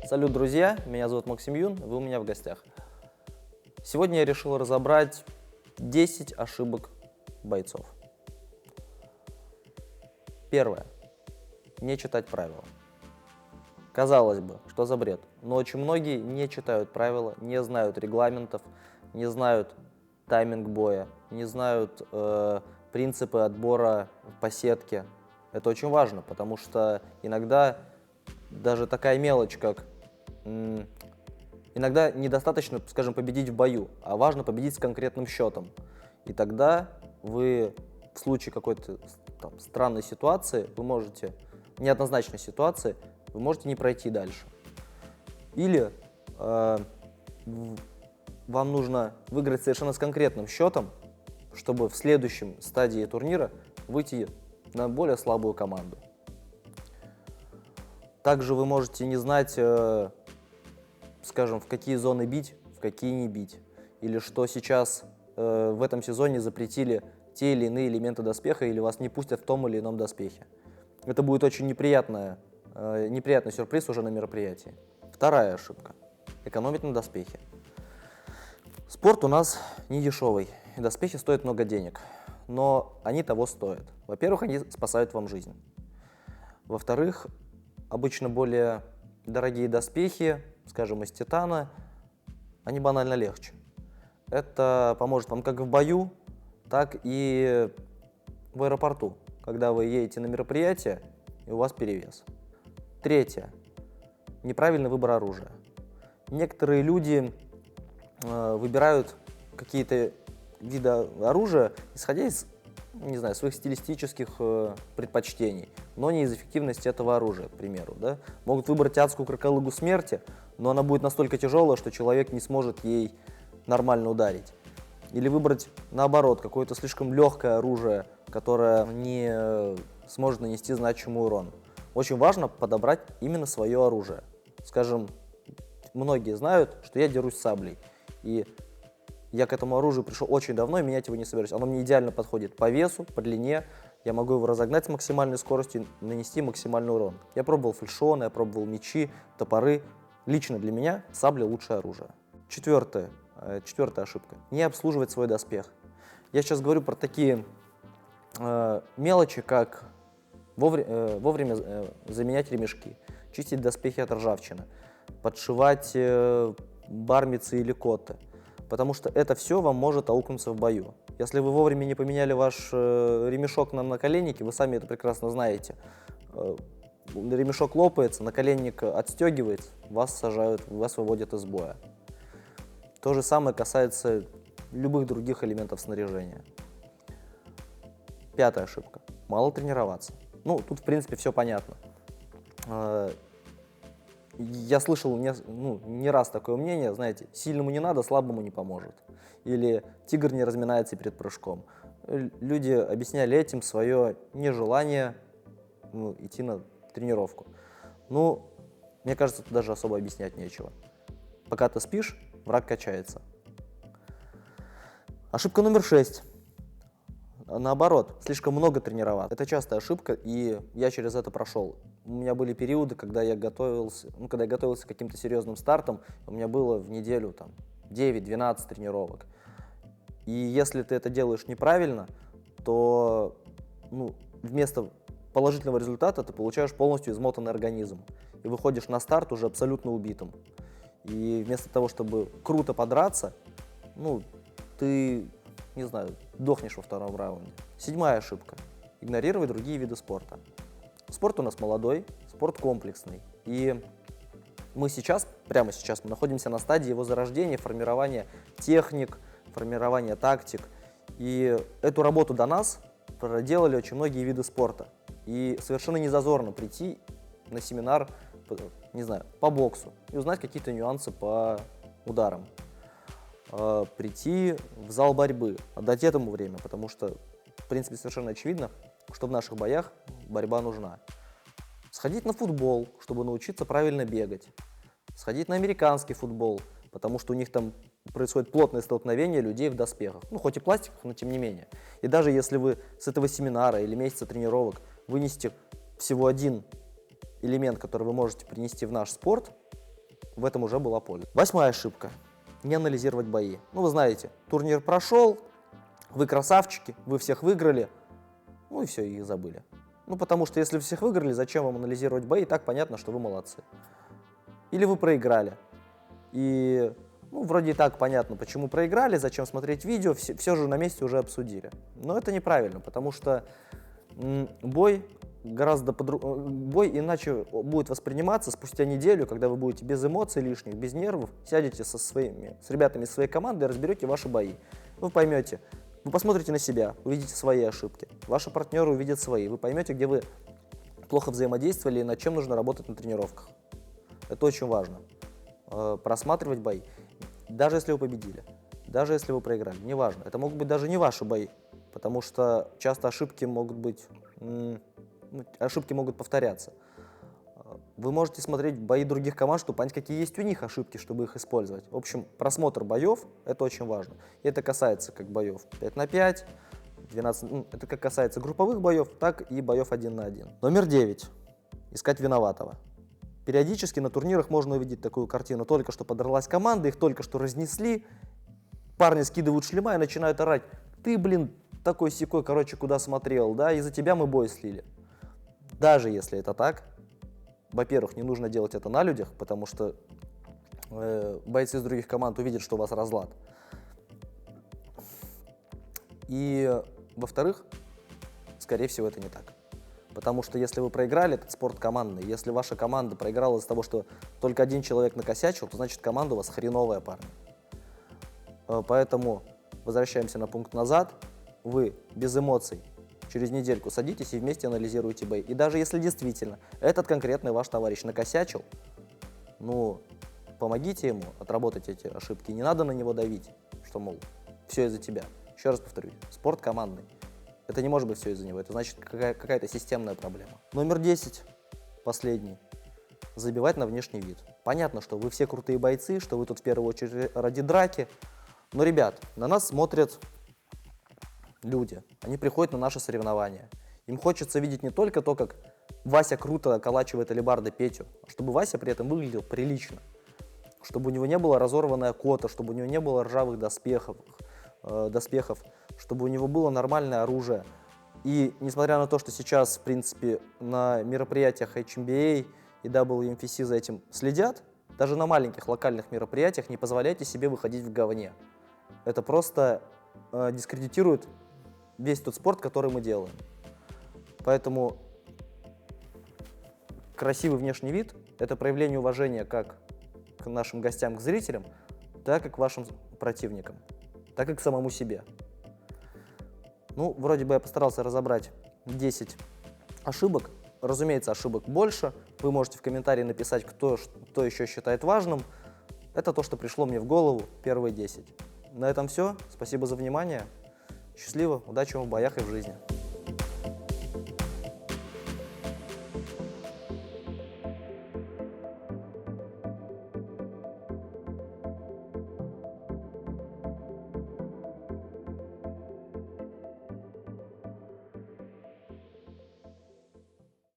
Салют, друзья! Меня зовут Максим Юн, вы у меня в гостях. Сегодня я решил разобрать 10 ошибок бойцов. Первое. Не читать правила. Казалось бы, что за бред, но очень многие не читают правила, не знают регламентов, не знают тайминг боя, не знают принципы отбора по сетке. Это очень важно, потому что иногда даже такая мелочь, как иногда недостаточно, скажем, победить в бою, а важно победить с конкретным счетом. И тогда вы в случае какой-то там странной ситуации, вы можете, неоднозначной ситуации, вы можете не пройти дальше. Или вам нужно выиграть совершенно с конкретным счетом, чтобы в следующем стадии турнира выйти на более слабую команду. Также вы можете не знать, скажем, в какие зоны бить, в какие не бить. Или что сейчас в этом сезоне запретили те или иные элементы доспеха, или вас не пустят в том или ином доспехе. Это будет очень неприятный сюрприз уже на мероприятии. Вторая ошибка. Экономить на доспехе. Спорт у нас не дешевый, и доспехи стоят много денег. Но они того стоят. Во-первых, они спасают вам жизнь. Во-вторых, обычно более дорогие доспехи, скажем, из титана, они банально легче. Это поможет вам как в бою, так и в аэропорту, когда вы едете на мероприятие и у вас перевес. Третье. Неправильный выбор оружия. Некоторые люди выбирают какие-то виды оружия, исходя из, не знаю, своих стилистических предпочтений, но не из эффективности этого оружия, к примеру. Да? Могут выбрать адскую кроколыгу смерти, но она будет настолько тяжелая, что человек не сможет ей нормально ударить. Или выбрать, наоборот, какое-то слишком легкое оружие, которое не сможет нанести значимый урон. Очень важно подобрать именно свое оружие. Скажем, многие знают, что я дерусь саблей. И я к этому оружию пришел очень давно и менять его не собираюсь. Оно мне идеально подходит по весу, по длине. Я могу его разогнать с максимальной скоростью и нанести максимальный урон. Я пробовал фальшионы, я пробовал мечи, топоры. Лично для меня сабли лучшее оружие. Четвертая ошибка. Не обслуживать свой доспех. Я сейчас говорю про такие мелочи, как вовремя заменять ремешки, чистить доспехи от ржавчины, подшивать бармицы или коты. Потому что это все вам может аукнуться в бою. Если вы вовремя не поменяли ваш ремешок на наколеннике, вы сами это прекрасно знаете. Ремешок лопается, наколенник отстегивается, вас сажают, вас выводят из боя. То же самое касается любых других элементов снаряжения. Пятая ошибка. Мало тренироваться. Ну, тут, в принципе, все понятно. Я слышал не раз такое мнение, знаете, сильному не надо, слабому не поможет. Или тигр не разминается перед прыжком. Люди объясняли этим свое нежелание идти на тренировку. Ну, мне кажется, тут даже особо объяснять нечего. Пока ты спишь, враг качается. Ошибка номер 6. Наоборот, слишком много тренироваться. Это частая ошибка, и я через это прошел. У меня были периоды, когда я готовился к каким-то серьезным стартам, у меня было в неделю 9-12 тренировок. И если ты это делаешь неправильно, то вместо положительного результата ты получаешь полностью измотанный организм. И выходишь на старт уже абсолютно убитым. И вместо того, чтобы круто подраться, ты, не знаю, дохнешь во втором раунде. 7-я ошибка. Игнорировать другие виды спорта. Спорт у нас молодой, спорт комплексный. И прямо сейчас мы находимся на стадии его зарождения, формирования техник, формирования тактик. И эту работу до нас проделали очень многие виды спорта. И совершенно не зазорно прийти на семинар, не знаю, по боксу и узнать какие-то нюансы по ударам. Прийти в зал борьбы, отдать этому время, потому что, в принципе, совершенно очевидно, что в наших боях борьба нужна. Сходить на футбол, чтобы научиться правильно бегать. Сходить на американский футбол, потому что у них там происходит плотное столкновение людей в доспехах. Хоть и пластиковых, но тем не менее. И даже если вы с этого семинара или месяца тренировок вынесете всего один элемент, который вы можете принести в наш спорт, в этом уже была польза. 8-я ошибка. Не анализировать бои. Ну, вы знаете, турнир прошел, вы красавчики, вы всех выиграли, ну и все, и забыли. Ну, потому что если всех выиграли, зачем вам анализировать бои? И так понятно, что вы молодцы. Или вы проиграли. И, ну, вроде и так понятно, почему проиграли, зачем смотреть видео, все же на месте уже обсудили. Но это неправильно, потому что бой иначе будет восприниматься спустя неделю, когда вы будете без эмоций лишних, без нервов, сядете с ребятами из своей команды и разберете ваши бои. Вы поймете, вы посмотрите на себя, увидите свои ошибки, ваши партнеры увидят свои, вы поймете, где вы плохо взаимодействовали и над чем нужно работать на тренировках. Это очень важно. Просматривать бои, даже если вы победили, даже если вы проиграли, неважно. Это могут быть даже не ваши бои, потому что часто ошибки могут повторяться. Вы можете смотреть бои других команд, чтобы понять, какие есть у них ошибки, чтобы их использовать. В общем, просмотр боев – это очень важно. И это касается как боев 5 на 5, 12, это как касается групповых боев, так и боев 1 на 1. Номер 9. Искать виноватого. Периодически на турнирах можно увидеть такую картину. Только что подралась команда, их только что разнесли, парни скидывают шлема и начинают орать: ты, блин, такой-сякой, короче, куда смотрел, да, из-за тебя мы бой слили. Даже если это так, во-первых, не нужно делать это на людях, потому что бойцы из других команд увидят, что у вас разлад. И, во-вторых, скорее всего, это не так. Потому что если вы проиграли, этот спорт командный. Если ваша команда проиграла из-за того, что только один человек накосячил, то значит команда у вас хреновая, парни. Поэтому возвращаемся на пункт назад. Вы без эмоций через недельку садитесь и вместе анализируете бои. И даже если действительно этот конкретный ваш товарищ накосячил, ну, помогите ему отработать эти ошибки. Не надо на него давить, что, мол, все из-за тебя. Еще раз повторюсь, спорт командный. Это не может быть все из-за него, это значит какая-то системная проблема. Номер 10, последний. Забивать на внешний вид. Понятно, что вы все крутые бойцы, что вы тут в первую очередь ради драки. Но, ребят, на нас смотрят люди. Они приходят на наши соревнования. Им хочется видеть не только то, как Вася круто околачивает алебардой Петю, а чтобы Вася при этом выглядел прилично. Чтобы у него не было разорванная кота, чтобы у него не было ржавых доспехов, чтобы у него было нормальное оружие. И несмотря на то, что сейчас, в принципе, на мероприятиях HMBA и WMFC за этим следят, даже на маленьких локальных мероприятиях не позволяйте себе выходить в говне. Это просто дискредитирует весь тот спорт, который мы делаем. Поэтому красивый внешний вид – это проявление уважения как к нашим гостям, к зрителям, так и к вашим противникам, так и к самому себе. Ну, вроде бы я постарался разобрать 10 ошибок. Разумеется, ошибок больше. Вы можете в комментарии написать, кто еще считает важным. Это то, что пришло мне в голову, первые 10. На этом все. Спасибо за внимание. Счастливо, удачи вам в боях и в жизни.